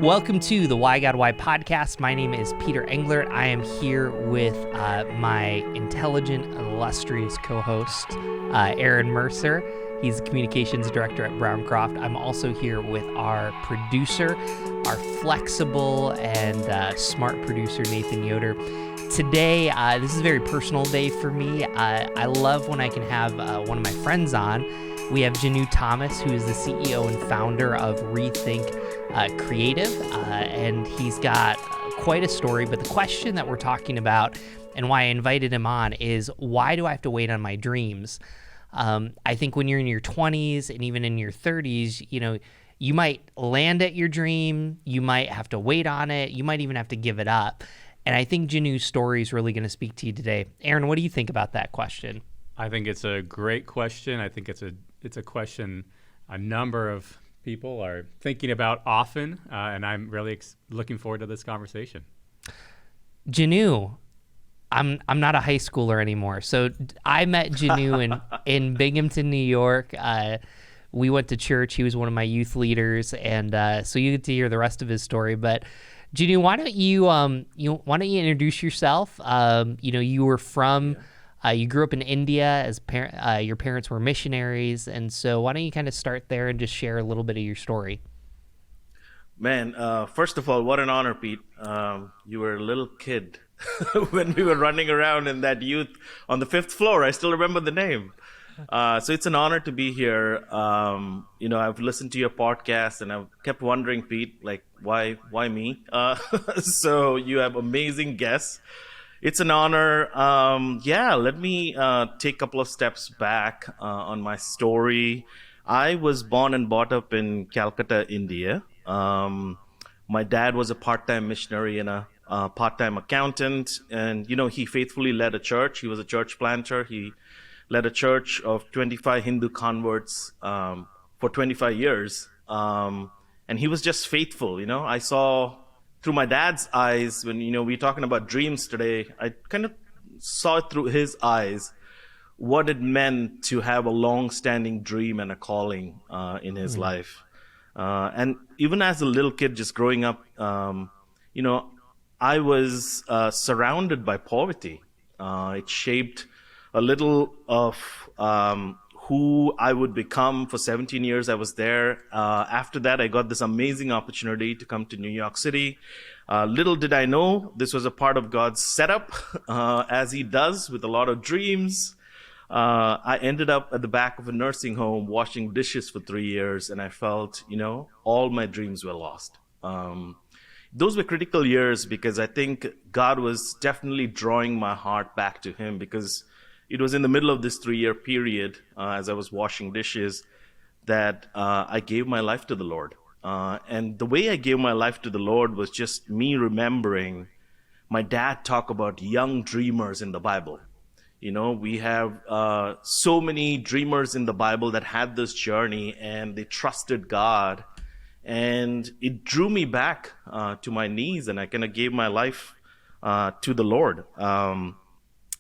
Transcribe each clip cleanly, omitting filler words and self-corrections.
Welcome to the Why God Why podcast. My name is Peter Englert. I am here with my intelligent, illustrious co-host, Aaron Mercer. He's the communications director at Browncroft. I'm also here with our producer, our flexible and smart producer, Nathan Yoder. Today, this is a very personal day for me. I love when I can have one of my friends on. We have Janu Thomas, who is the CEO and founder of Rethink Creative, and he's got quite a story. But the question that we're talking about and why I invited him on is, why do I have to wait on my dreams? I think when you're in your 20s and even in your 30s, you might land at your dream, you might have to wait on it, you might even have to give it up. And I think Janu's story is really going to speak to you today. Aaron, what do you think about that question? I think it's a great question. I think it's a question a number of people are thinking about often, and I'm really looking forward to this conversation. Janu, I'm not a high schooler anymore. So I met Janu in Binghamton, New York. We went to church. He was one of my youth leaders, and so you get to hear the rest of his story. But Janu, why don't you introduce yourself? You were from. You grew up in India as your parents were missionaries, and so why don't you kind of start there and just share a little bit of your story? Man, first of all, what an honor, Pete. You were a little kid when we were running around in that youth on the 5th floor. I still remember the name. So it's an honor to be here. I've listened to your podcast, and I've kept wondering, Pete, like, why me? So you have amazing guests. It's an honor. Let me take a couple of steps back on my story. I was born and brought up in Calcutta, India. My dad was a part-time missionary and a part-time accountant. And, he faithfully led a church. He was a church planter. He led a church of 25 Hindu converts for 25 years. And he was just faithful. I saw through my dad's eyes, when, we're talking about dreams today, I kind of saw it through his eyes, what it meant to have a long-standing dream and a calling in his life. And even as a little kid, just growing up, I was surrounded by poverty. It shaped a little of who I would become. For 17 years I was there. After that, I got this amazing opportunity to come to New York City. Little did I know this was a part of God's setup, as he does with a lot of dreams. I ended up at the back of a nursing home washing dishes for 3 years, and I felt, all my dreams were lost. Those were critical years because I think God was definitely drawing my heart back to him, because it was in the middle of this 3-year period, as I was washing dishes, that I gave my life to the Lord. And the way I gave my life to the Lord was just me remembering my dad talk about young dreamers in the Bible. We have so many dreamers in the Bible that had this journey and they trusted God. And it drew me back to my knees, and I kind of gave my life to the Lord.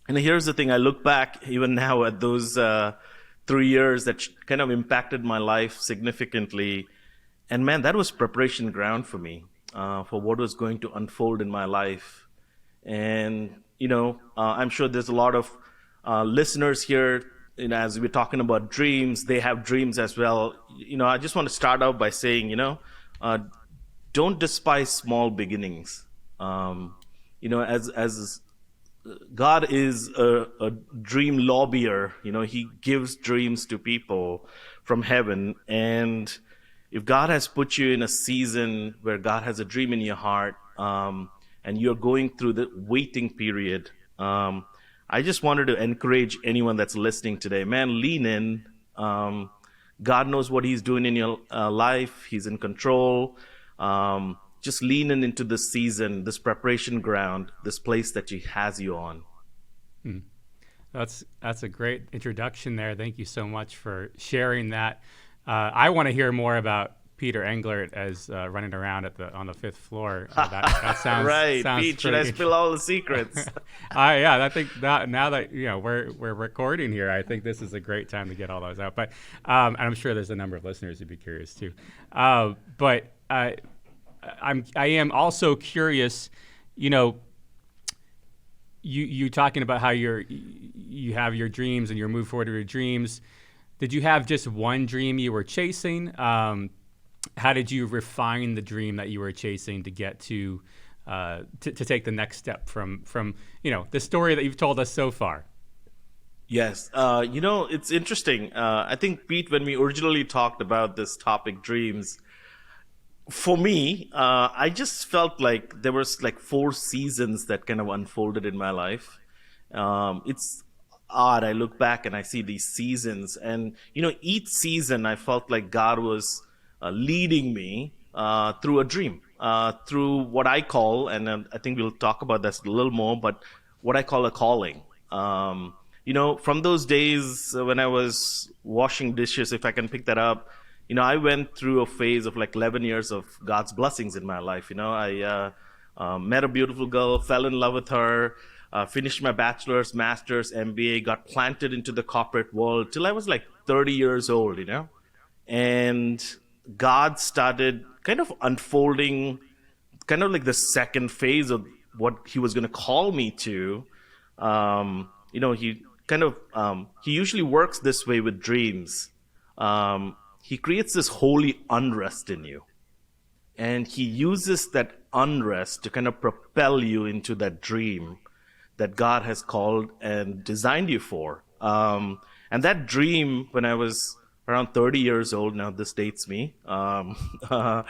And here's the thing, I look back even now at those 3 years that kind of impacted my life significantly. And man, that was preparation ground for me for what was going to unfold in my life. And, I'm sure there's a lot of listeners here, as we're talking about dreams, they have dreams as well. I just want to start out by saying, don't despise small beginnings. As God is a dream lobbyer. He gives dreams to people from heaven. And if God has put you in a season where God has a dream in your heart, and you're going through the waiting period, I just wanted to encourage anyone that's listening today, man, lean in. God knows what he's doing in your life. He's in control. Just lean into this season, this preparation ground, this place that he has you on. That's a great introduction there. Thank you so much for sharing that. I want to hear more about Peter Englert as running around on the 5th floor. That sounds right. Sounds Pete, should I spill all the secrets? I think that now that we're recording here, I think this is a great time to get all those out. But and I'm sure there's a number of listeners who'd be curious too. I am also curious, you know, you talking about how you have your dreams and you move forward with your dreams. Did you have just one dream you were chasing? How did you refine the dream that you were chasing to get to take the next step from the story that you've told us so far? Yes. It's interesting. I think, Pete, when we originally talked about this topic, dreams, for me, I just felt like there was like 4 seasons that kind of unfolded in my life. It's odd. I look back and I see these seasons, and each season I felt like God was leading me through a dream, through what I call, and I think we'll talk about this a little more, but what I call a calling. From those days when I was washing dishes, if I can pick that up, I went through a phase of like 11 years of God's blessings in my life. I met a beautiful girl, fell in love with her, finished my bachelor's, master's, MBA, got planted into the corporate world till I was like 30 years old, and God started kind of unfolding kind of like the second phase of what he was going to call me to. He usually works this way with dreams. He creates this holy unrest in you. And he uses that unrest to kind of propel you into that dream that God has called and designed you for. And that dream, when I was around 30 years old, now this dates me, was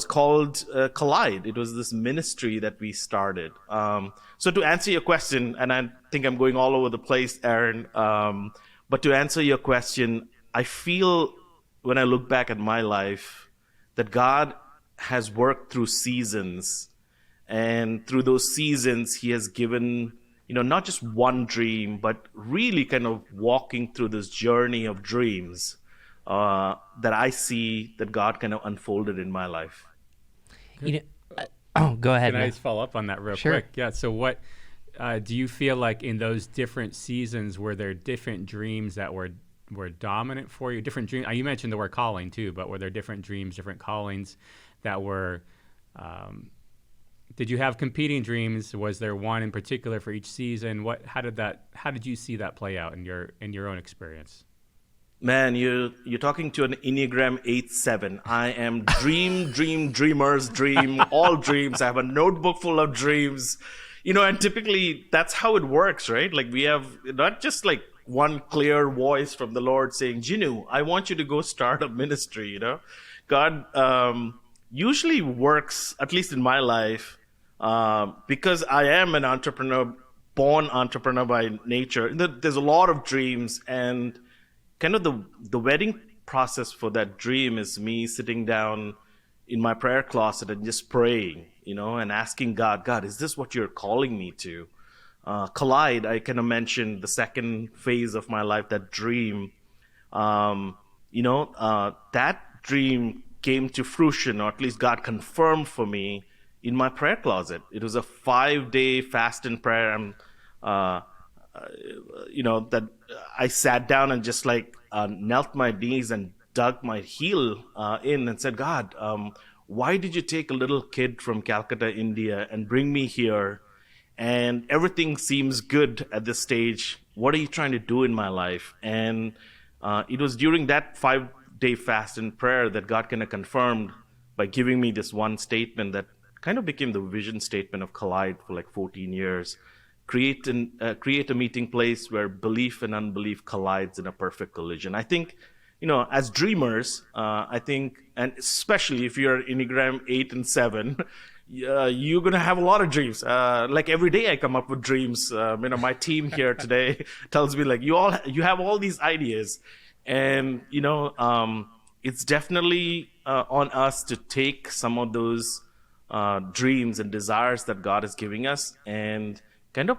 called Collide. It was this ministry that we started. So to answer your question, and I think I'm going all over the place, Aaron, but to answer your question, I feel when I look back at my life that God has worked through seasons, and through those seasons, he has given, not just one dream, but really kind of walking through this journey of dreams that I see that God kind of unfolded in my life. Go ahead. Can I just follow up on that real Sure. quick? Yeah. So what do you feel like in those different seasons, were there different dreams that were dominant for you? Different dreams. You mentioned the word calling too, but were there different dreams, different callings that were? Did you have competing dreams? Was there one in particular for each season? How did you see that play out in your own experience? Man, you're talking to an Enneagram 8-7. I am dreamers, dream, all dreams. I have a notebook full of dreams. And typically that's how it works, right? Like we have not just like one clear voice from the Lord saying, Jinu, I want you to go start a ministry, God usually works, at least in my life, because I am an entrepreneur, born entrepreneur by nature. There's a lot of dreams, and kind of the wedding process for that dream is me sitting down in my prayer closet and just praying, and asking God, is this what you're calling me to? Collide, I kind of mentioned the second phase of my life, that dream. That dream came to fruition, or at least God confirmed for me in my prayer closet. It was a 5-day fast and prayer. That I sat down and just knelt my knees and dug my heel in and said, God, why did you take a little kid from Calcutta, India, and bring me here? And everything seems good at this stage. What are you trying to do in my life? And it was during that 5-day fast and prayer that God kind of confirmed by giving me this one statement that kind of became the vision statement of Collide for like 14 years. Create a meeting place where belief and unbelief collides in a perfect collision. I think, as dreamers, and especially if you're Enneagram 8 and 7, you're going to have a lot of dreams. Like every day I come up with dreams. My team here today tells me like, you have all these ideas, and, it's definitely on us to take some of those dreams and desires that God is giving us and kind of,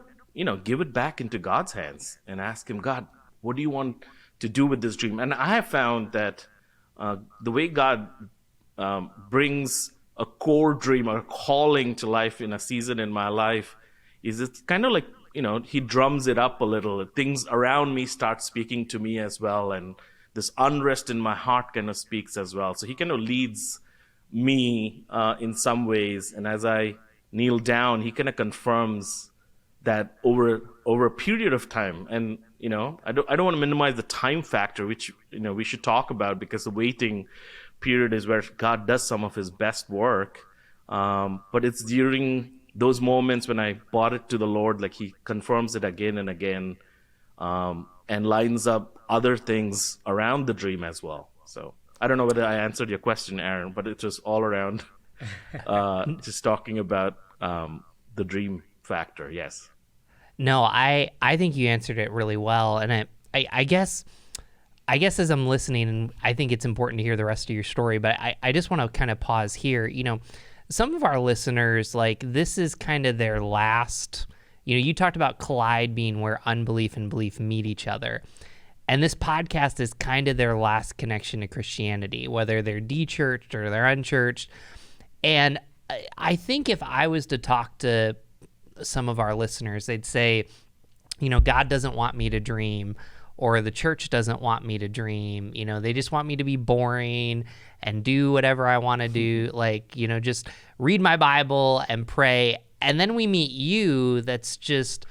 give it back into God's hands and ask him, God, what do you want to do with this dream? And I have found that the way God brings a core dream or a calling to life in a season in my life is it's kind of like, he drums it up a little. Things around me start speaking to me as well. And this unrest in my heart kind of speaks as well. So he kind of leads me in some ways. And as I kneel down, he kind of confirms that over a period of time. And I don't want to minimize the time factor, which we should talk about, because the waiting period is where God does some of his best work. But it's during those moments when I brought it to the Lord, like he confirms it again and again, and lines up other things around the dream as well. So I don't know whether I answered your question, Aaron, but it's just all around just talking about the dream factor. Yes. No, I think you answered it really well. And I guess as I'm listening, and I think it's important to hear the rest of your story, but I just want to kind of pause here. Some of our listeners, like, this is kind of their last, you talked about Collide being where unbelief and belief meet each other. And this podcast is kind of their last connection to Christianity, whether they're de-churched or they're unchurched. And I think if I was to talk to some of our listeners, they'd say, God doesn't want me to dream, or the church doesn't want me to dream. They just want me to be boring and do whatever I want to do, just read my Bible and pray. And then we meet you. That's just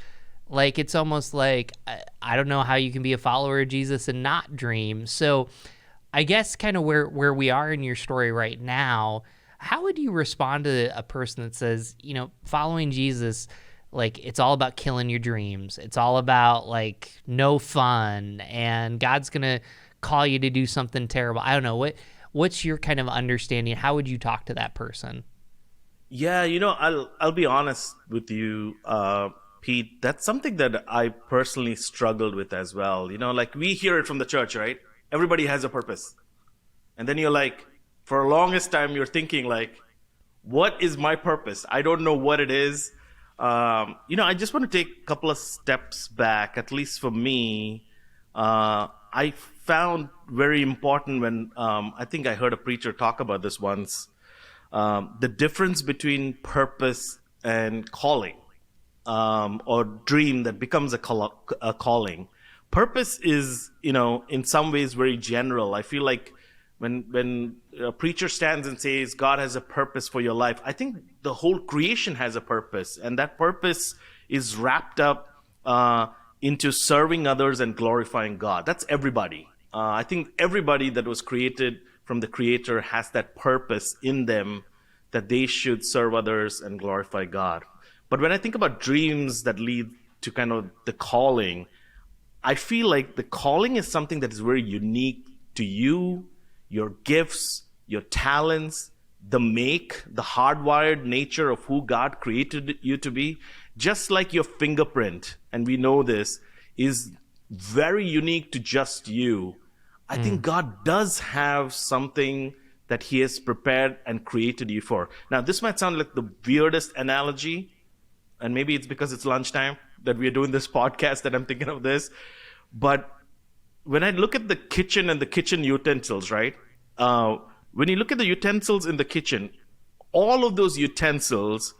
like, it's almost like, I don't know how you can be a follower of Jesus and not dream. So I guess kind of where we are in your story right now, how would you respond to a person that says, following Jesus, like, it's all about killing your dreams. It's all about, like, no fun, and God's going to call you to do something terrible. I don't know. What's your kind of understanding? How would you talk to that person? Yeah, I'll be honest with you, Pete. That's something that I personally struggled with as well. Like, we hear it from the church, right? Everybody has a purpose. And then you're like, for the longest time, you're thinking, like, what is my purpose? I don't know what it is. I just want to take a couple of steps back. At least for me, I found very important when I think I heard a preacher talk about this once, the difference between purpose and calling, or dream that becomes a calling. Purpose is, in some ways very general. I feel like when a preacher stands and says God has a purpose for your life, I think the whole creation has a purpose, and that purpose is wrapped up into serving others and glorifying God. That's everybody. I think everybody that was created from the Creator has that purpose in them, that they should serve others and glorify God. But when I think about dreams that lead to kind of the calling, I feel like the calling is something that is very unique to you, your gifts, your talents, the hardwired nature of who God created you to be. Just like your fingerprint, and we know this, is very unique to just you. I think God does have something that he has prepared and created you for. Now, this might sound like the weirdest analogy, and maybe it's because it's lunchtime that we're doing this podcast that I'm thinking of this. But when I look at the kitchen and the kitchen utensils, right? When you look at the utensils in the kitchen, all of those utensils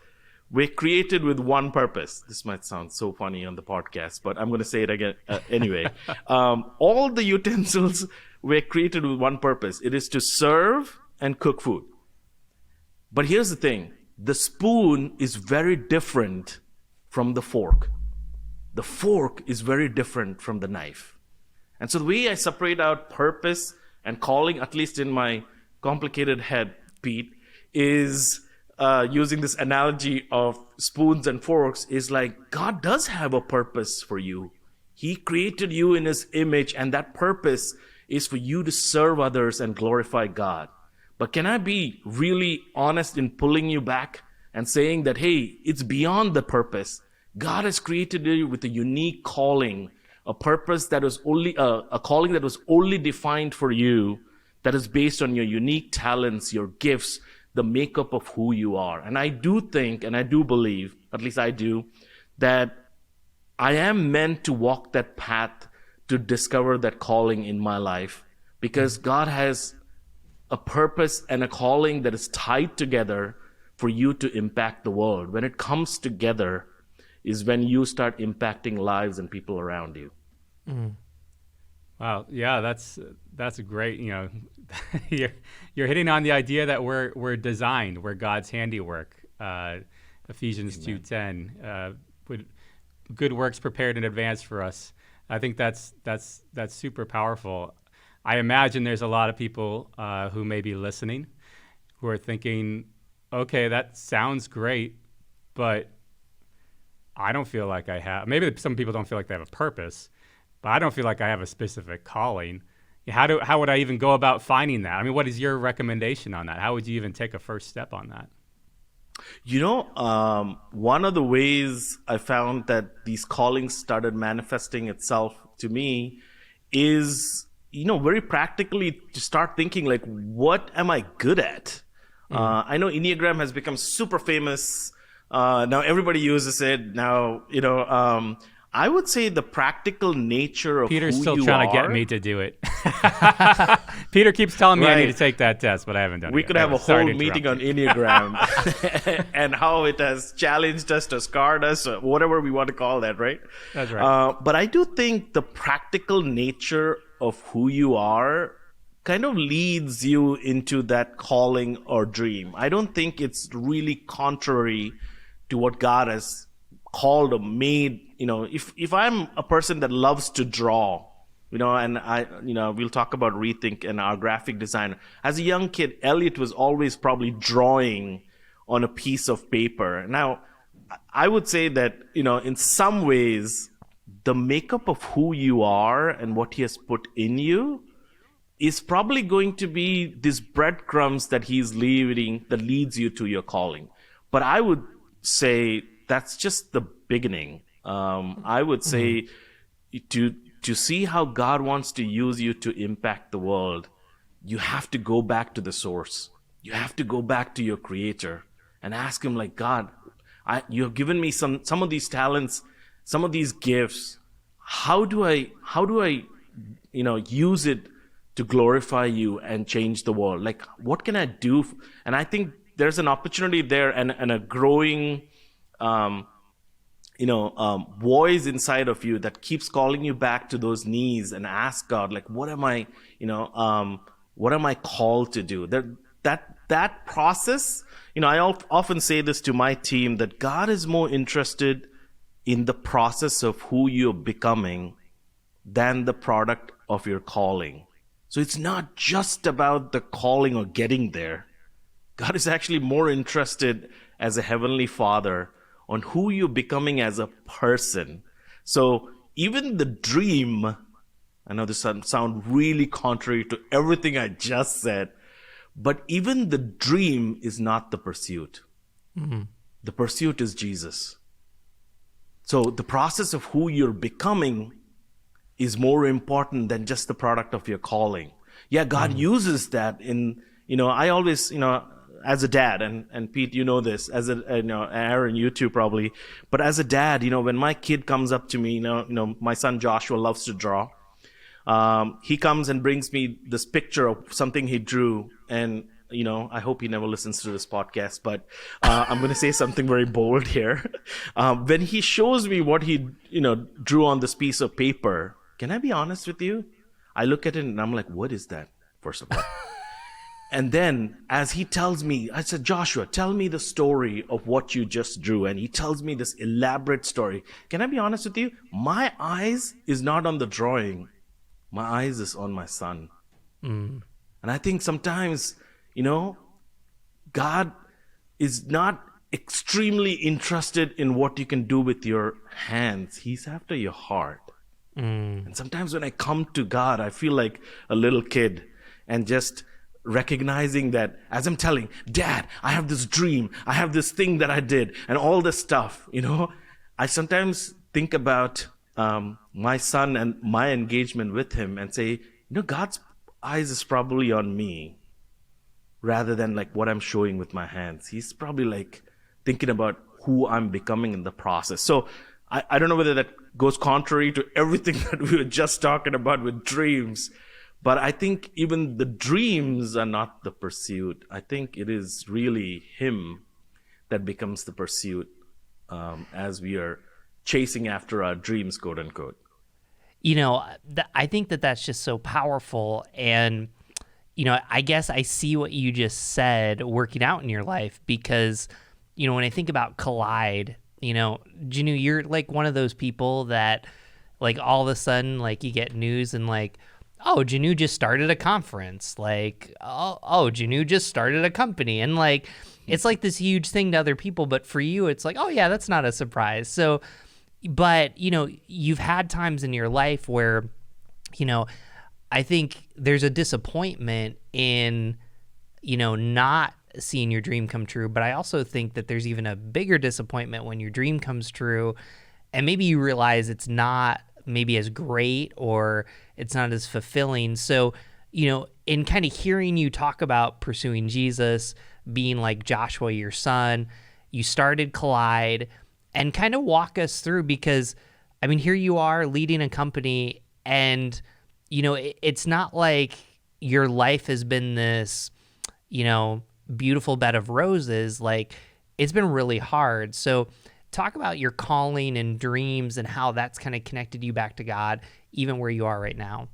were created with one purpose. This might sound so funny on the podcast, but I'm going to say it again anyway. All the utensils were created with one purpose. It is to serve and cook food. But here's the thing. The spoon is very different from the fork. The fork is very different from the knife. And so the way I separate out purpose and calling, at least in my complicated head, Pete, is using this analogy of spoons and forks, is like, God does have a purpose for you. He created you in his image, and that purpose is for you to serve others and glorify God. But can I be really honest in pulling you back and saying that, hey, it's beyond the purpose. God has created you with a unique calling, a purpose that was only a calling that was only defined for you, that is based on your unique talents, your gifts, the makeup of who you are. And I do think, and I do believe, at least I do, that I am meant to walk that path to discover that calling in my life, because God has a purpose and a calling that is tied together for you to impact the world. When it comes together is when you start impacting lives and people around you. Wow. Yeah, that's great. You're you're hitting on the idea that we're designed, we're God's handiwork. Ephesians 2:10, with good works prepared in advance for us. I think that's super powerful. I imagine there's a lot of people who may be listening who are thinking, okay, that sounds great, but I don't feel like I have. Maybe some people don't feel like they have a purpose, but I don't feel like I have a specific calling. How would I even go about finding that? I mean, what is your recommendation on that? How would you even take a first step on that? One of the ways I found that these callings started manifesting itself to me is, very practically to start thinking like, what am I good at? I know Enneagram has become super famous. Now everybody uses it. Now, I would say the practical nature of Peter's who still you trying are. to get me to do it. Peter keeps telling me I need Right. to take that test, but I haven't done it We yet. could have a Anyway, sorry whole to meeting interrupt on you. Enneagram and how it has challenged us, or scarred us, or whatever we want to call that, right? That's right. But I do think the practical nature of who you are kind of leads you into that calling or dream. I don't think it's really contrary to what God has called or made. If I'm a person that loves to draw, and we'll talk about Rethink and our graphic designer. As a young kid, Elliot was always probably drawing on a piece of paper. Now, I would say that, in some ways, the makeup of who you are and what he has put in you is probably going to be these breadcrumbs that he's leaving that leads you to your calling. But I would say that's just the beginning. I would say to see how God wants to use you to impact the world, you have to go back to the source. You have to go back to your creator and ask him like, God, you have given me some of these talents, some of these gifts. How do I use it to glorify you and change the world? Like, what can I do? And I think there's an opportunity there and a growing voice inside of you that keeps calling you back to those knees and ask God, like, what am I called to do? That process, I often say this to my team, that God is more interested in the process of who you're becoming than the product of your calling. So it's not just about the calling or getting there. God is actually more interested as a heavenly Father on who you're becoming as a person. So even the dream, I know this sound really contrary to everything I just said, but even the dream is not the pursuit. Mm-hmm. The pursuit is Jesus. So the process of who you're becoming is more important than just the product of your calling. Yeah, God uses that in, I always, as a dad, and Pete, this, as Aaron, you too probably, but as a dad, when my kid comes up to me, my son Joshua loves to draw. He comes and brings me this picture of something he drew, and I hope he never listens to this podcast, but I'm going to say something very bold here. When he shows me what he drew on this piece of paper, can I be honest with you? I look at it and I'm like, what is that, first of all? And then as he tells me, I said, Joshua, tell me the story of what you just drew. And he tells me this elaborate story. Can I be honest with you? My eyes is not on the drawing. My eyes is on my son. And I think sometimes, God is not extremely interested in what you can do with your hands. He's after your heart. And sometimes when I come to God, I feel like a little kid and just recognizing that as I'm telling, Dad, I have this dream, I have this thing that I did, and all this stuff, I sometimes think about my son and my engagement with him and say, God's eyes is probably on me rather than like what I'm showing with my hands. He's probably like thinking about who I'm becoming in the process. So I don't know whether that goes contrary to everything that we were just talking about with dreams, but I think even the dreams are not the pursuit. I think it is really him that becomes the pursuit as we are chasing after our dreams, quote unquote. I think that that's just so powerful. And, I guess I see what you just said working out in your life because, when I think about Collide, Janu, you're like one of those people that like all of a sudden, like you get news and like, oh, Janu just started a conference. Like, oh, Janu just started a company. And like, it's like this huge thing to other people. But for you, it's like, oh yeah, that's not a surprise. So, but, you've had times in your life where, I think there's a disappointment in, not seeing your dream come true. But I also think that there's even a bigger disappointment when your dream comes true and maybe you realize it's not maybe as great or it's not as fulfilling. So, in kind of hearing you talk about pursuing Jesus, being like Joshua, your son, you started Collide, and kind of walk us through because, I mean, here you are leading a company and, it's not like your life has been this, beautiful bed of roses. Like it's been really hard. So talk about your calling and dreams and how that's kind of connected you back to God, even where you are right now.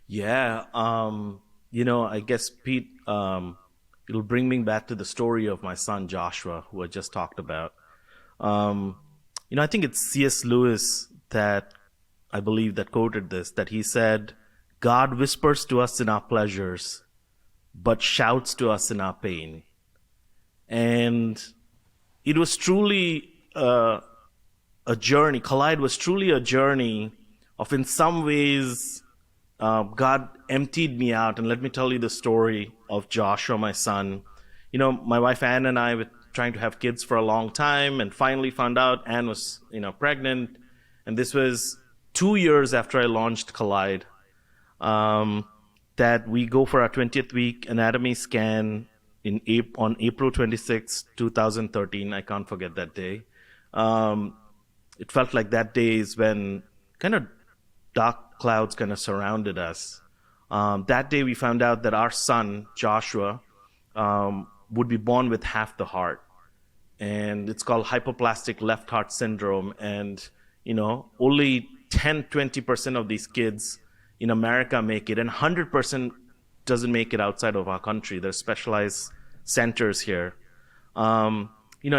Yeah. I guess, Pete, it'll bring me back to the story of my son, Joshua, who I just talked about. I think it's C.S. Lewis that I believe that quoted this, that he said, God whispers to us in our pleasures, but shouts to us in our pain. And it was truly a journey. Collide was truly a journey of, in some ways, God emptied me out. And let me tell you the story of Joshua, my son. My wife Anne and I were trying to have kids for a long time and finally found out Anne was, pregnant. And this was 2 years after I launched Collide, that we go for our 20th week anatomy scan on April 26, 2013. I can't forget that day. It felt like that day is when kind of dark clouds kind of surrounded us. That day we found out that our son, Joshua, would be born with half the heart. And it's called hypoplastic left heart syndrome. And, only 10-20% of these kids in America make it, and 100% doesn't make it outside of our country. There's specialized centers here. And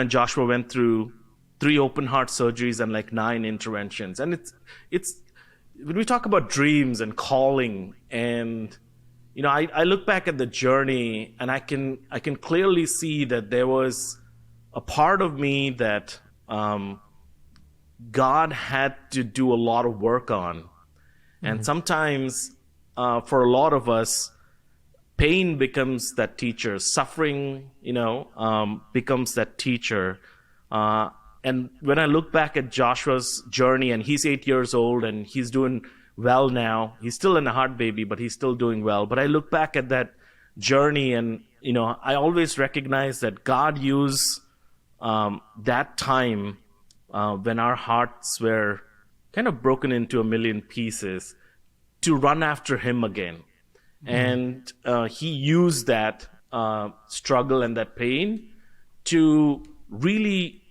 Joshua went through 3 open heart surgeries and like 9 interventions. And it's when we talk about dreams and calling, and I look back at the journey and I can clearly see that there was a part of me that God had to do a lot of work on. And sometimes, for a lot of us, pain becomes that teacher. Suffering, becomes that teacher. And when I look back at Joshua's journey, and he's 8 years old, and he's doing well now. He's still in a heart baby, but he's still doing well. But I look back at that journey, and I always recognize that God used that time when our hearts were kind of broken into a million pieces to run after him again. And he used that struggle and that pain to really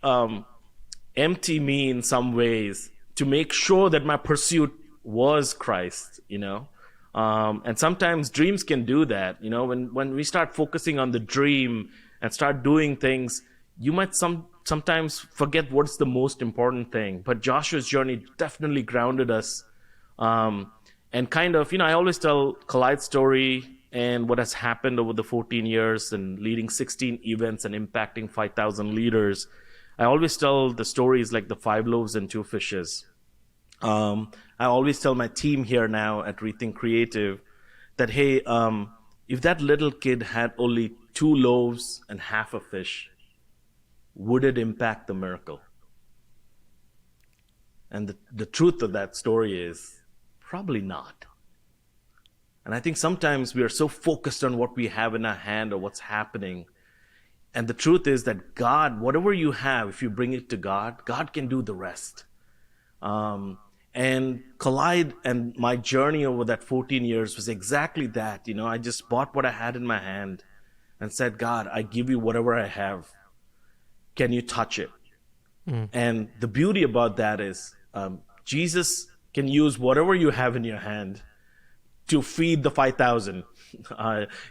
empty me in some ways, to make sure that my pursuit was Christ, and sometimes dreams can do that. When we start focusing on the dream and start doing things, you might sometimes forget what's the most important thing. But Joshua's journey definitely grounded us. And kind of, I always tell Collide's story and what has happened over the 14 years and leading 16 events and impacting 5,000 leaders. I always tell the stories like the 5 loaves and 2 fishes. I always tell my team here now at Rethink Creative that, hey, if that little kid had only 2 loaves and half a fish, would it impact the miracle? And the truth of that story is probably not. And I think sometimes we are so focused on what we have in our hand or what's happening. And the truth is that God, whatever you have, if you bring it to God, God can do the rest. And Collide and my journey over that 14 years was exactly that. I just bought what I had in my hand and said, God, I give you whatever I have. Can you touch it? And the beauty about that is Jesus can use whatever you have in your hand to feed the 5,000.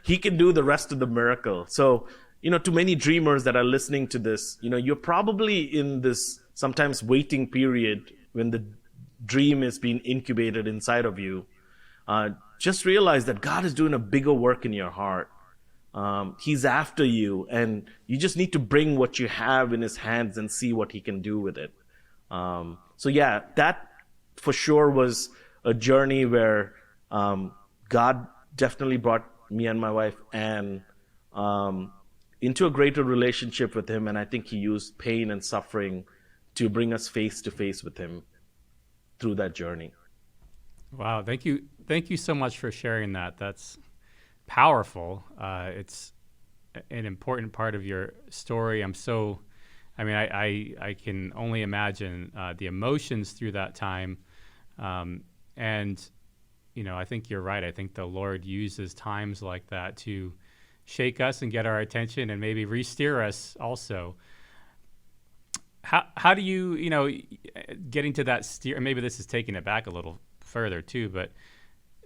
He can do the rest of the miracle. So, to many dreamers that are listening to this, you're probably in this sometimes waiting period when the dream is being incubated inside of you. Just realize that God is doing a bigger work in your heart. He's after you, and you just need to bring what you have in his hands and see what he can do with it. So yeah, that for sure was a journey where God definitely brought me and my wife Anne into a greater relationship with him, and I think he used pain and suffering to bring us face to face with him through that journey. Wow, thank you so much for sharing that. That's powerful. It's an important part of your story. I can only imagine the emotions through that time. And I think you're right. I think the Lord uses times like that to shake us and get our attention and maybe re-steer us also. How do you, getting to that steer, maybe this is taking it back a little further too, but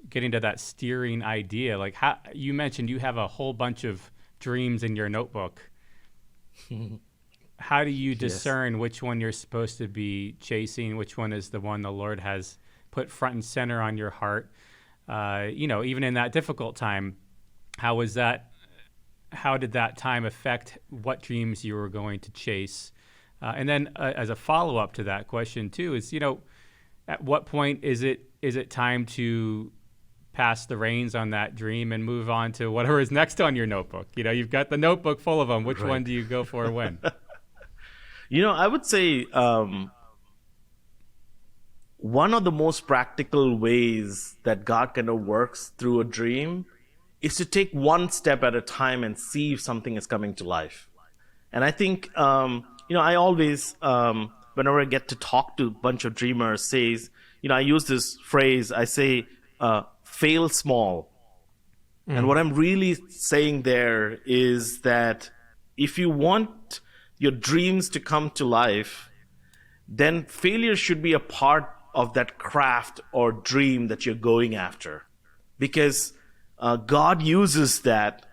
getting to that steering idea, like how you mentioned you have a whole bunch of dreams in your notebook. How do you discern which one you're supposed to be chasing, which one is the one the Lord has put front and center on your heart? Even in that difficult time, how did that time affect what dreams you were going to chase? And then as a follow-up to that question too is, at what point is it time to pass the reins on that dream and move on to whatever is next on your notebook? You've got the notebook full of them. Which one do you go for when? I would say one of the most practical ways that God kind of works through a dream is to take one step at a time and see if something is coming to life. And I think, I always, whenever I get to talk to a bunch of dreamers, I use this phrase, I say, fail small. And what I'm really saying there is that if you want your dreams to come to life, then failure should be a part of that craft or dream that you're going after. Because God uses that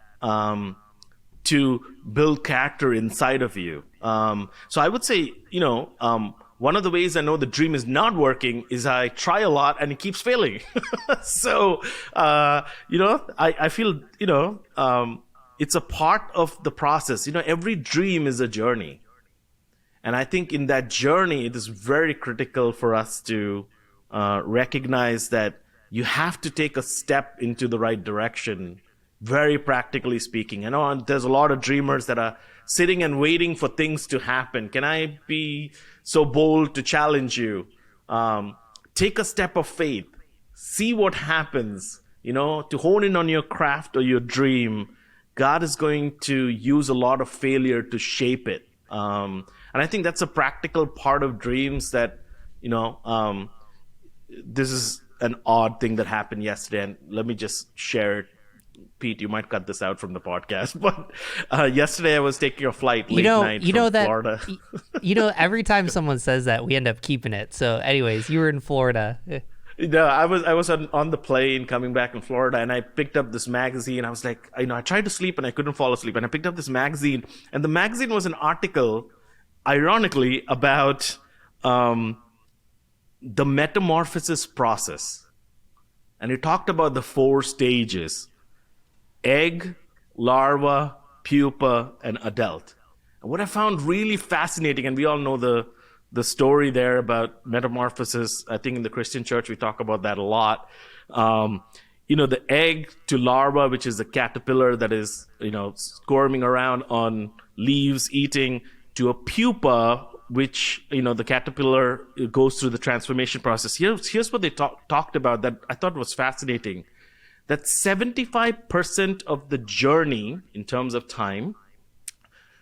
to build character inside of you. So I would say, one of the ways I know the dream is not working is I try a lot and it keeps failing. So, I feel, it's a part of the process. Every dream is a journey. And I think in that journey, it is very critical for us to recognize that you have to take a step into the right direction, very practically speaking. I know there's a lot of dreamers that are sitting and waiting for things to happen. Can I be so bold to challenge you? Take a step of faith. See what happens. To hone in on your craft or your dream, God is going to use a lot of failure to shape it. And I think that's a practical part of dreams that, this is an odd thing that happened yesterday. And let me just share it. Pete, you might cut this out from the podcast, but yesterday I was taking a flight late night from Florida. Every time someone says that, we end up keeping it. So anyways, you were in Florida. No, I was on the plane coming back in Florida, and I picked up this magazine. I was like, I tried to sleep and I couldn't fall asleep. And I picked up this magazine, and the magazine was an article, ironically, about the metamorphosis process. And it talked about the 4 stages: egg, larva, pupa, and adult. And what I found really fascinating, and we all know the story there about metamorphosis. I think in the Christian church we talk about that a lot. The egg to larva, which is a caterpillar that is, squirming around on leaves, eating, to a pupa, which, the caterpillar goes through the transformation process. Here's what they talked about that I thought was fascinating. That 75% of the journey in terms of time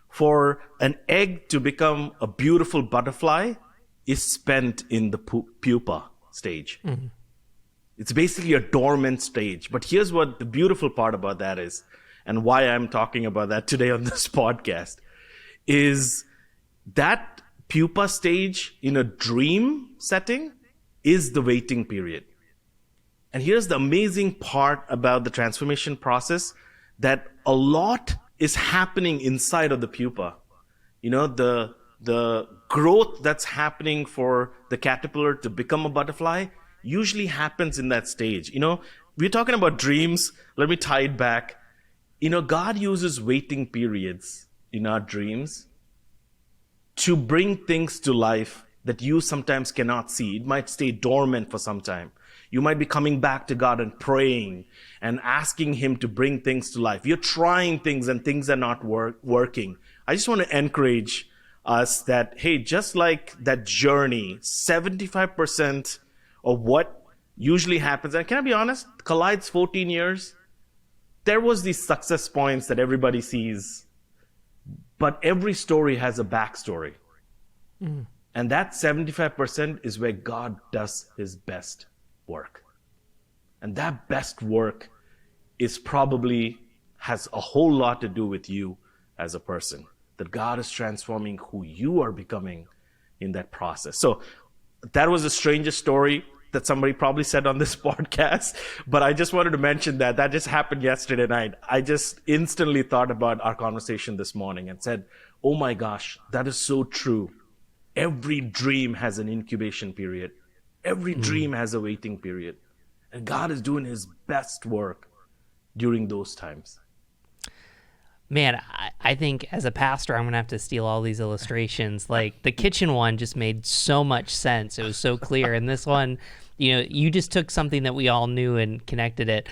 for an egg to become a beautiful butterfly is spent in the pupa stage. Mm-hmm. It's basically a dormant stage. But here's what the beautiful part about that is, and why I'm talking about that today on this podcast, is that pupa stage in a dream setting is the waiting period. And here's the amazing part about the transformation process, that a lot is happening inside of the pupa. You know, the growth that's happening for the caterpillar to become a butterfly usually happens in that stage. You know, we're talking about dreams. Let me tie it back. You know, God uses waiting periods in our dreams to bring things to life that you sometimes cannot see. It might stay dormant for some time. You might be coming back to God and praying and asking Him to bring things to life. You're trying things and things are not working. I just want to encourage us that, hey, just like that journey, 75% of what usually happens, and can I be honest, Collide's 14 years, there was these success points that everybody sees, but every story has a backstory. And that 75% is where God does His best work. And that best work is probably has a whole lot to do with you as a person, that God is transforming who you are becoming in that process. So that was the strangest story that somebody probably said on this podcast, but I just wanted to mention that just happened yesterday night. I just instantly thought about our conversation this morning and said, oh my gosh, that is so true. Every dream has an incubation period. Every dream has a waiting period. And God is doing His best work during those times. Man, I think as a pastor, I'm going to have to steal all these illustrations. Like the kitchen one just made so much sense. It was so clear. And this one, you know, you just took something that we all knew and connected it.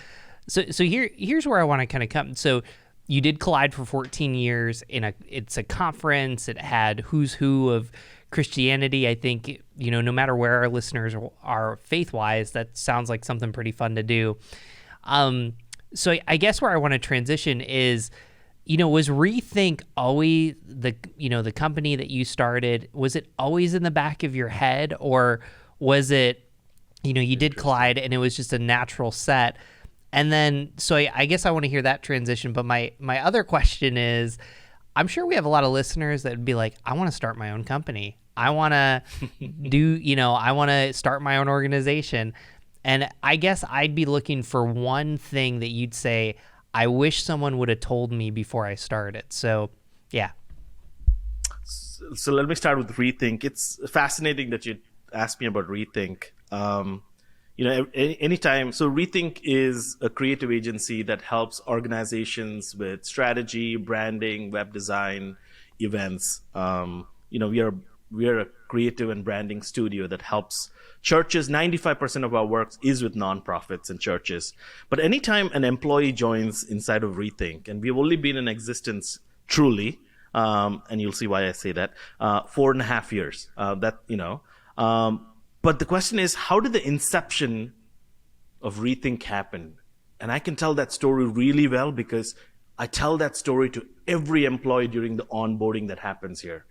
So here's where I want to kind of come. So you did Collide for 14 years. It's a conference. It had who's who of Christianity. I think, you know, no matter where our listeners are faith-wise, that sounds like something pretty fun to do. So I guess where I want to transition is, you know, was Rethink always the company that you started, was it always in the back of your head, or was it, you know, you did Collide and it was just a natural set? And then, so I guess I want to hear that transition. But my other question is, I'm sure we have a lot of listeners that would be like, I want to start my own company. I want to I want to start my own organization. And I guess I'd be looking for one thing that you'd say, I wish someone would have told me before I started. So, yeah. So let me start with Rethink. It's fascinating that you asked me about Rethink. You know, anytime. So Rethink is a creative agency that helps organizations with strategy, branding, web design, events. You know, we are a creative and branding studio that helps churches. 95% of our work is with nonprofits and churches. But anytime an employee joins inside of Rethink, and we've only been in existence truly, and you'll see why I say that, 4.5 years. But the question is, how did the inception of Rethink happen? And I can tell that story really well because I tell that story to every employee during the onboarding that happens here.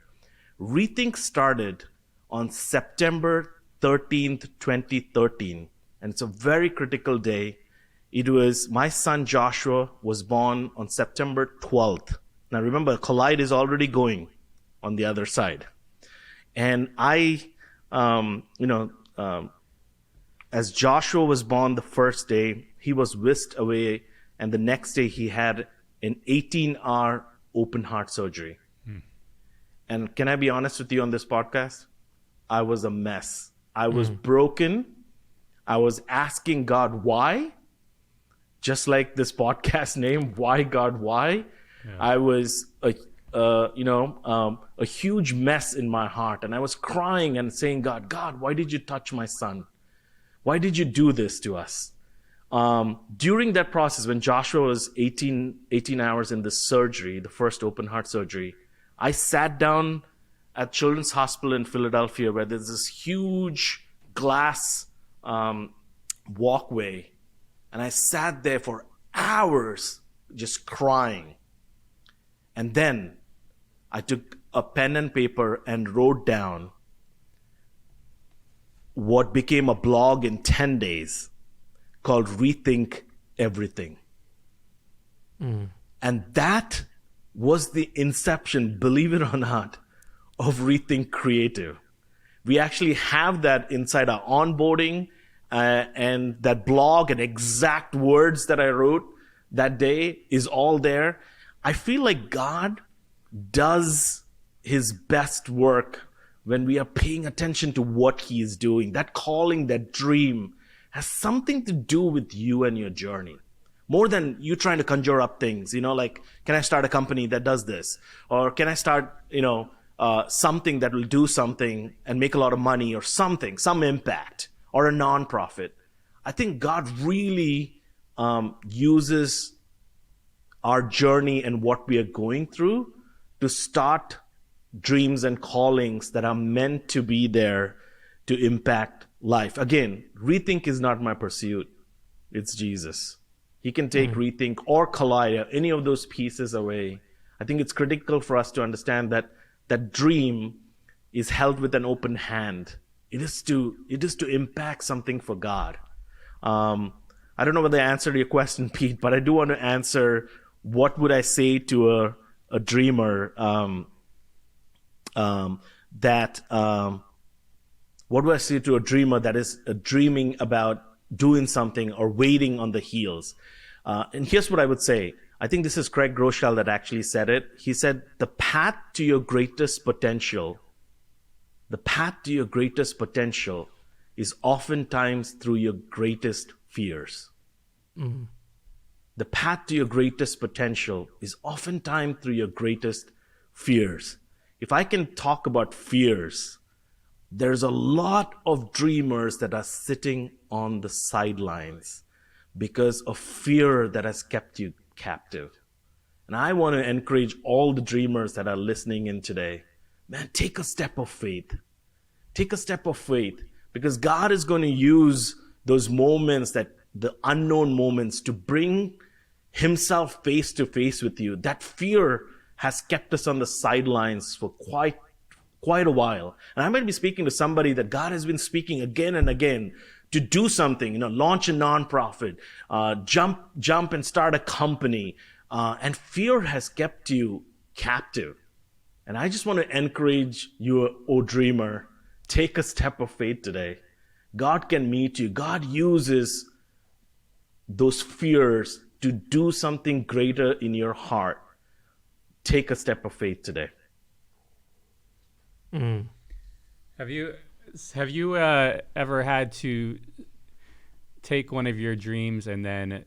Rethink started on September 13th, 2013. And it's a very critical day. It was my son Joshua was born on September 12th. Now remember, Collide is already going on the other side. And as Joshua was born the first day, he was whisked away. And the next day he had an 18-hour open heart surgery. And can I be honest with you on this podcast? I was a mess. I was broken. I was asking God why, just like this podcast name, Why God Why? Yeah. I was a huge mess in my heart, and I was crying and saying, God, why did you touch my son? Why did you do this to us? During that process, when Joshua was 18 hours in the surgery, the first open heart surgery, I sat down at Children's Hospital in Philadelphia, where there's this huge glass walkway. And I sat there for hours just crying. And then I took a pen and paper and wrote down what became a blog in 10 days called Rethink Everything. And that was the inception, believe it or not, of Rethink Creative. We actually have that inside our onboarding, and that blog and exact words that I wrote that day is all there. I feel like God does his best work when we are paying attention to what he is doing. That calling, that dream has something to do with you and your journey. More than you trying to conjure up things, like, can I start a company that does this? Or can I start, something that will do something and make a lot of money or something, some impact, or a nonprofit? I think God really uses our journey and what we are going through to start dreams and callings that are meant to be there to impact life. Again, Rethink is not my pursuit. It's Jesus. He can take Rethink or Collide, any of those pieces away. I think it's critical for us to understand that that dream is held with an open hand. It is to impact something for God. I don't know whether I answered your question, Pete, but I do want to answer, what would I say to a dreamer what do I say to a dreamer that is dreaming about doing something or waiting on the heels? And here's what I would say. I think this is Craig Groeschel that actually said it. He said, the path to your greatest potential is oftentimes through your greatest fears. Mm-hmm. The path to your greatest potential is oftentimes through your greatest fears. If I can talk about fears, there's a lot of dreamers that are sitting on the sidelines because of fear that has kept you captive. And I want to encourage all the dreamers that are listening in today, man, take a step of faith. Take a step of faith, because God is going to use those moments, the unknown moments, to bring himself face to face with you. That fear has kept us on the sidelines for quite a while. And I might be speaking to somebody that God has been speaking again and again to do something, launch a nonprofit, jump and start a company. And fear has kept you captive. And I just want to encourage you, O dreamer, take a step of faith today. God can meet you. God uses those fears to do something greater in your heart. Take a step of faith today. Mm. Have you ever had to take one of your dreams and then,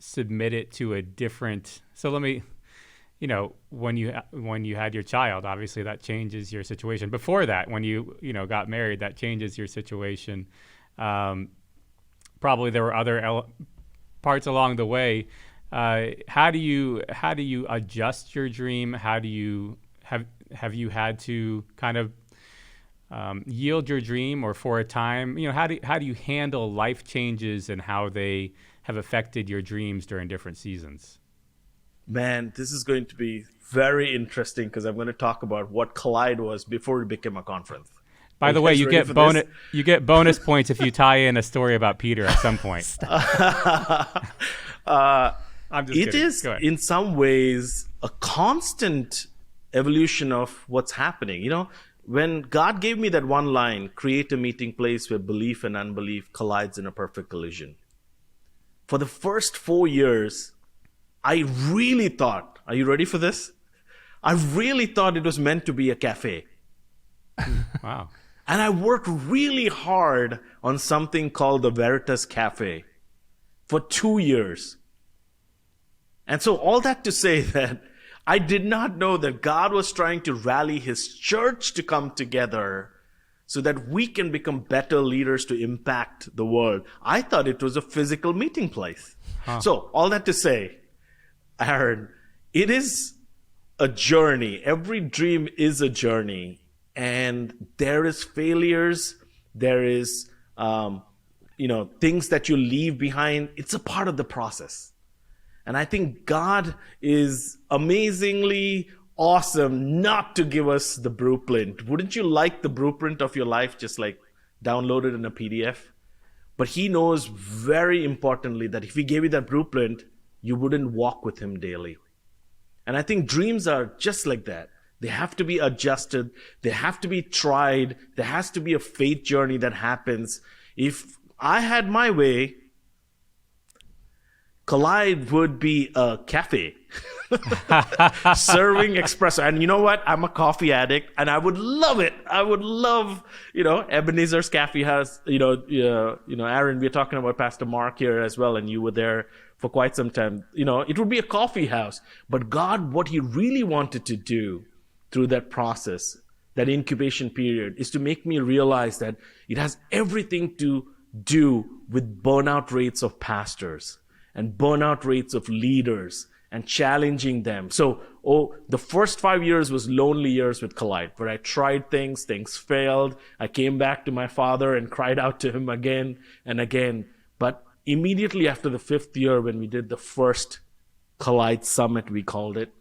submit it to a different? So let me, when you had your child, obviously that changes your situation. Before that, when you got married, that changes your situation. Probably there were other parts along the way. How do you adjust your dream? How do you have you had to kind of yield your dream, or for a time, how do you handle life changes and how they have affected your dreams during different seasons? Man, this is going to be very interesting, because I'm going to talk about what Collide was before it became a conference. By the way, you get bonus points if you tie in a story about Peter at some point. I'm just kidding. It is in some ways a constant evolution of what's happening. When God gave me that one line, create a meeting place where belief and unbelief collides in a perfect collision. For the first 4 years, I really thought, are you ready for this? I really thought it was meant to be a cafe. Wow. And I worked really hard on something called the Veritas Cafe for 2 years. And so all that to say that I did not know that God was trying to rally his church to come together so that we can become better leaders to impact the world. I thought it was a physical meeting place. Huh. So all that to say, Aaron, it is a journey. Every dream is a journey. And there is failures. There is, things that you leave behind. It's a part of the process. And I think God is amazingly awesome not to give us the blueprint. Wouldn't you like the blueprint of your life just like downloaded in a PDF? But he knows very importantly that if he gave you that blueprint, you wouldn't walk with him daily. And I think dreams are just like that. They have to be adjusted. They have to be tried. There has to be a faith journey that happens. If I had my way, Collide would be a cafe serving espresso. And you know what? I'm a coffee addict, and I would love it. I would love, Ebenezer's Cafe House. Aaron, we're talking about Pastor Mark here as well, and you were there for quite some time. It would be a coffee house. But God, what he really wanted to do through that process, that incubation period, is to make me realize that it has everything to do with burnout rates of pastors and burnout rates of leaders and challenging them. So, the first 5 years was lonely years with Collide, where I tried things failed. I came back to my father and cried out to him again and again. But immediately after the 5th year, when we did the first Collide Summit, we called it,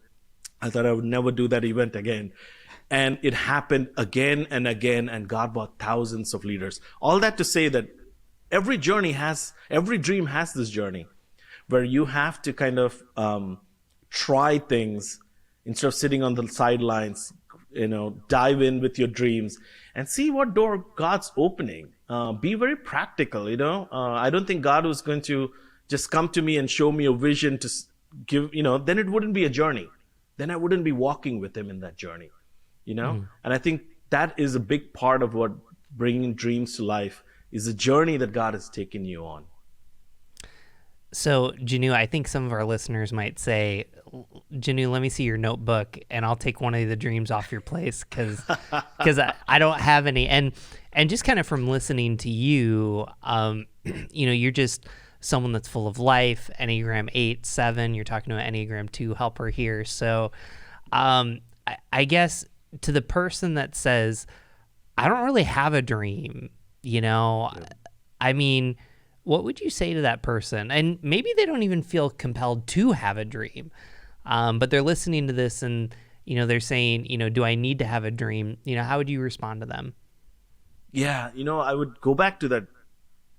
I thought I would never do that event again. And it happened again and again, and God brought thousands of leaders. All that to say that every dream has this journey, where you have to kind of try things instead of sitting on the sidelines, dive in with your dreams and see what door God's opening. Be very practical, I don't think God was going to just come to me and show me a vision to give, then it wouldn't be a journey. Then I wouldn't be walking with him in that journey, And I think that is a big part of what bringing dreams to life is a journey that God has taken you on. So, Janu, I think some of our listeners might say, Janu, let me see your notebook and I'll take one of the dreams off your place because I don't have any. And just kind of from listening to you, you're just someone that's full of life, Enneagram 8, 7, you're talking to an Enneagram 2 helper here. So I guess to the person that says, I don't really have a dream, I mean, what would you say to that person? And maybe they don't even feel compelled to have a dream, but they're listening to this and, they're saying, do I need to have a dream? How would you respond to them? Yeah, I would go back to that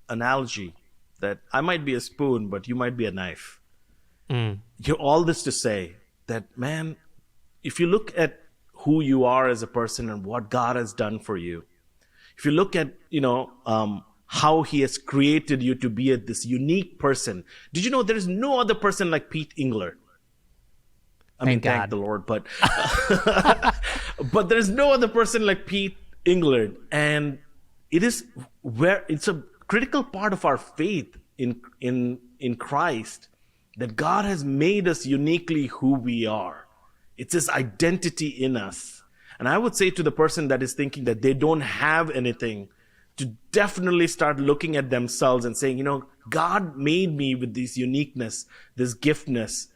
analogy that I might be a spoon, but you might be a knife. All this to say that, man, if you look at who you are as a person and what God has done for you, if you look at, how he has created you to be this unique person. Did you know there is no other person like Pete Englert? Thank the Lord, but but there's no other person like Pete Englert. And it's a critical part of our faith in Christ that God has made us uniquely who we are. It's his identity in us. And I would say to the person that is thinking that they don't have anything, to definitely start looking at themselves and saying, God made me with this uniqueness, this gift that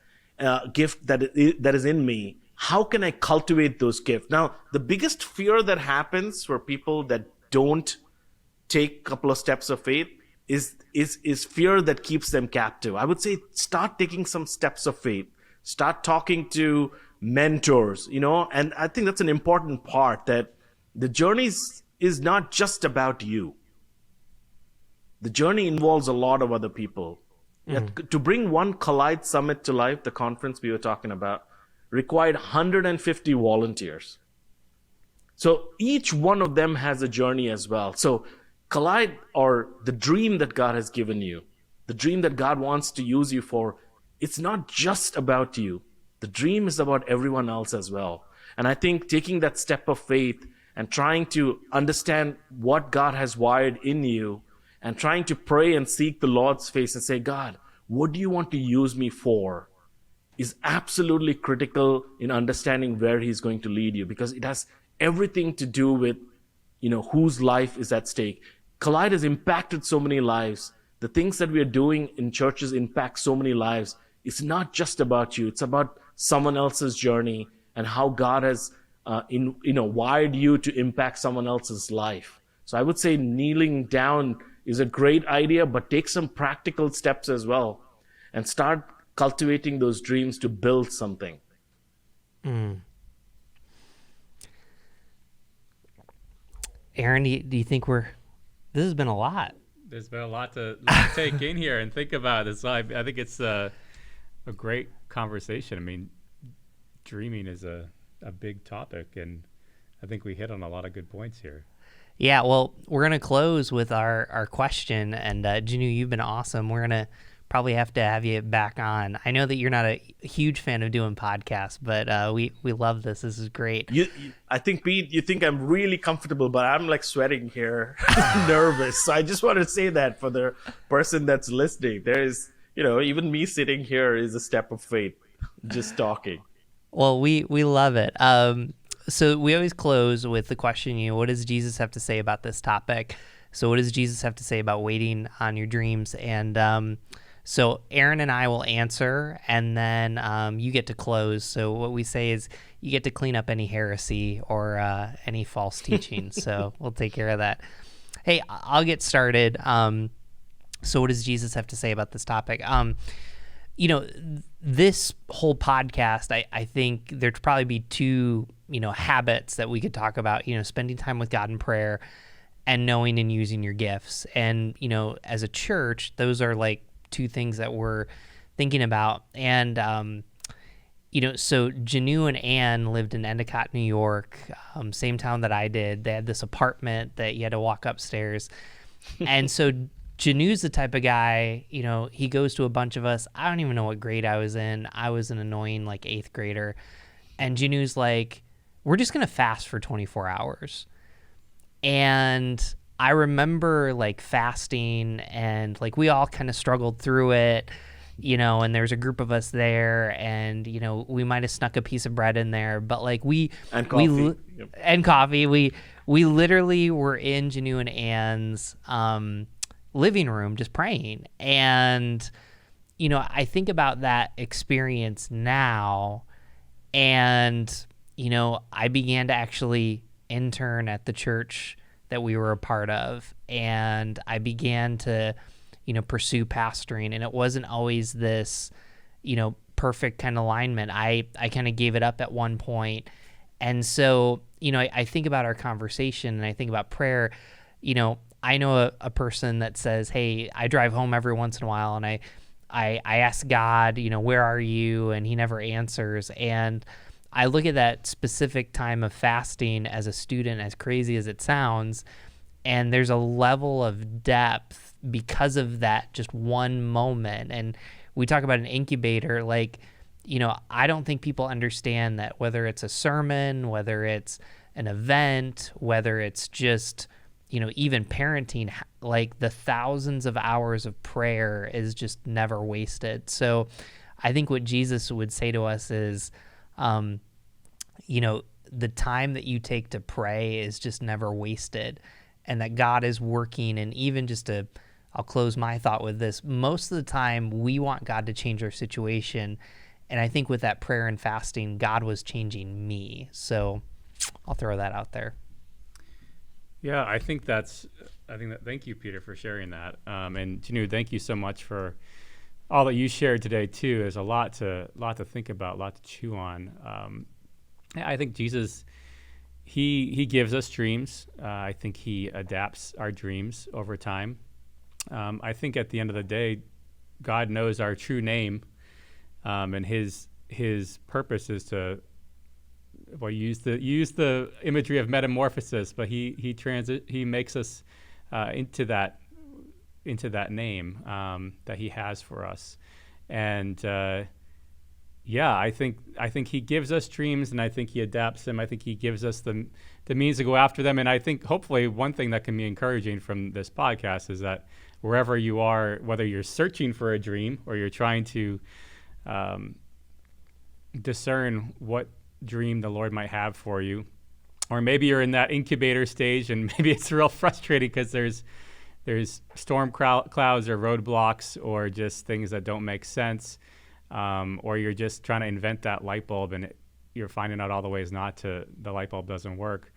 is in me. How can I cultivate those gifts? Now, the biggest fear that happens for people that don't take a couple of steps of faith is fear that keeps them captive. I would say start taking some steps of faith. Start talking to mentors, and I think that's an important part, that the journey is not just about you. The journey involves a lot of other people. To bring one Collide Summit to life, the conference we were talking about, required 150 volunteers. So each one of them has a journey as well. So Collide, or the dream that God has given you, the dream that God wants to use you for, it's not just about you. The dream is about everyone else as well. And I think taking that step of faith and trying to understand what God has wired in you and trying to pray and seek the Lord's face and say, God, what do you want to use me for, is absolutely critical in understanding where he's going to lead you, because it has everything to do with, whose life is at stake. Collide has impacted so many lives. The things that we are doing in churches impact so many lives. It's not just about you. It's about someone else's journey and how God has wired you to impact someone else's life. So I would say kneeling down is a great idea, but take some practical steps as well and start cultivating those dreams to build something. Aaron, do you think this has been a lot? There's been a lot to take in here and think about. I think it's a great conversation. I mean, dreaming is a a big topic, and I think we hit on a lot of good points here. Yeah, well, we're going to close with our question. And Janu, you've been awesome. We're going to probably have to have you back on. I know that you're not a huge fan of doing podcasts, but we love this. This is great. I think, Pete, you think I'm really comfortable, but I'm like sweating here, nervous. So I just want to say that for the person that's listening, there is, even me sitting here is a step of faith, just talking. Well, we love it. So we always close with the question, what does Jesus have to say about this topic? So what does Jesus have to say about waiting on your dreams? And so Aaron and I will answer, and then you get to close. So what we say is you get to clean up any heresy or any false teaching. So we'll take care of that. Hey, I'll get started. So what does Jesus have to say about this topic? This whole podcast, I think there'd probably be two, habits that we could talk about, spending time with God in prayer and knowing and using your gifts. And, as a church, those are like two things that we're thinking about. And, so Janu and Ann lived in Endicott, New York, same town that I did. They had this apartment that you had to walk upstairs. And so Janu's the type of guy, he goes to a bunch of us. I don't even know what grade I was in. I was an annoying, 8th grader. And Janu's like, we're just going to fast for 24 hours. And I remember, fasting, and, we all kind of struggled through it, and there's a group of us there, and, we might have snuck a piece of bread in there. But, And coffee. And coffee. We literally were in Janu and Ann's living room just praying. And I think about that experience now, and I began to actually intern at the church that we were a part of, and I began to pursue pastoring, and it wasn't always this perfect kind of alignment. I kind of gave it up at one point. And so I think about our conversation, and I think about prayer. I know a person that says, hey, I drive home every once in a while, and I ask God, where are you? And he never answers. And I look at that specific time of fasting as a student, as crazy as it sounds, and there's a level of depth because of that just one moment. And we talk about an incubator, I don't think people understand that whether it's a sermon, whether it's an event, whether it's just even parenting, the thousands of hours of prayer is just never wasted. So I think what Jesus would say to us is, the time that you take to pray is just never wasted, and that God is working. And even I'll close my thought with this. Most of the time we want God to change our situation. And I think with that prayer and fasting, God was changing me. So I'll throw that out there. Yeah, thank you, Peter, for sharing that. And Janu, thank you so much for all that you shared today too. There's a lot to think about, a lot to chew on. I think Jesus, he gives us dreams. I think he adapts our dreams over time. I think at the end of the day, God knows our true name, and his purpose is to use the imagery of metamorphosis, but he makes us into that name that he has for us. And I think he gives us dreams, and I think he adapts them. I think he gives us the means to go after them. And I think hopefully one thing that can be encouraging from this podcast is that wherever you are, whether you're searching for a dream or you're trying to discern what dream the Lord might have for you, or maybe you're in that incubator stage, and maybe it's real frustrating because there's storm clouds or roadblocks or just things that don't make sense, or you're just trying to invent that light bulb and you're finding out all the ways the light bulb doesn't work,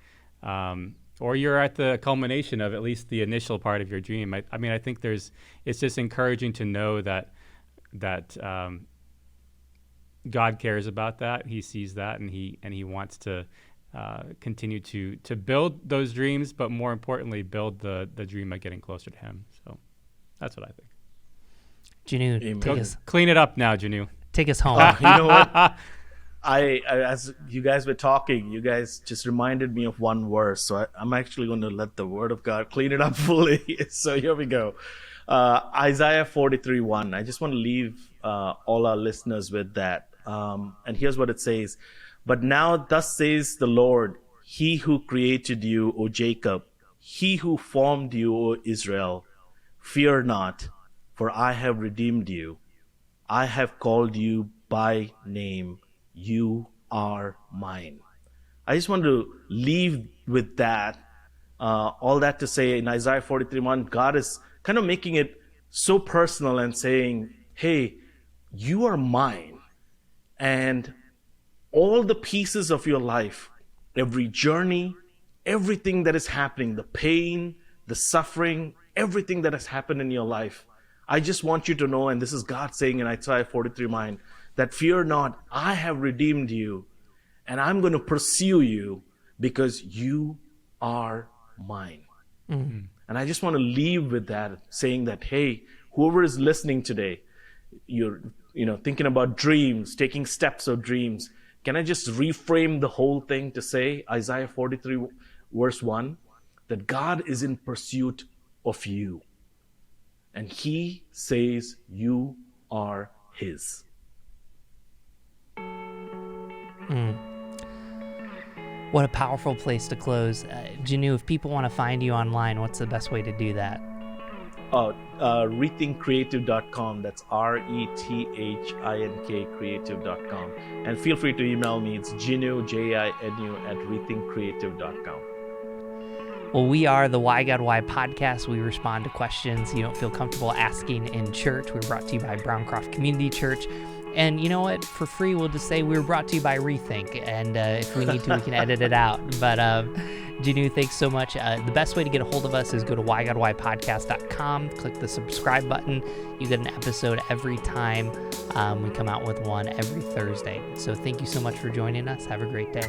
or you're at the culmination of at least the initial part of your dream. I think it's just encouraging to know that God cares about that. He sees that, and he wants to continue to build those dreams, but more importantly, build the dream of getting closer to him. So that's what I think. Janu, Clean it up now, Janu. Take us home. You know what? as you guys were talking, you guys just reminded me of one verse. So I'm actually going to let the Word of God clean it up fully. So here we go. Isaiah 43:1. I just want to leave all our listeners with that. And here's what it says. But now thus says the Lord, He who created you, O Jacob, He who formed you, O Israel, fear not, for I have redeemed you. I have called you by name. You are mine. I just want to leave with that. All that to say, in Isaiah 43:1, God is kind of making it so personal and saying, hey, you are mine. And all the pieces of your life, every journey, everything that is happening, the pain, the suffering, everything that has happened in your life, I just want you to know, and this is God saying in Isaiah 43:9, that fear not, I have redeemed you, and I'm going to pursue you because you are mine. Mm-hmm. And I just want to leave with that, saying that, hey, whoever is listening today, you're thinking about dreams, taking steps of dreams. Can I just reframe the whole thing to say, Isaiah 43:1, that God is in pursuit of you. And He says you are His. What a powerful place to close. Janu, if people want to find you online, what's the best way to do that? rethinkcreative.com. That's RETHINK creative.com. And feel free to email me. It's Jinu, JINU, @rethinkcreative.com. Well, we are the Why God Why podcast. We respond to questions you don't feel comfortable asking in church. We're brought to you by Browncroft Community Church. And you know what? For free, we'll just say we were brought to you by Rethink. And if we need to, we can edit it out. But Janu, thanks so much. The best way to get a hold of us is go to whygodwhypodcast.com, click the subscribe button. You get an episode every time we come out with one every Thursday. So thank you so much for joining us. Have a great day.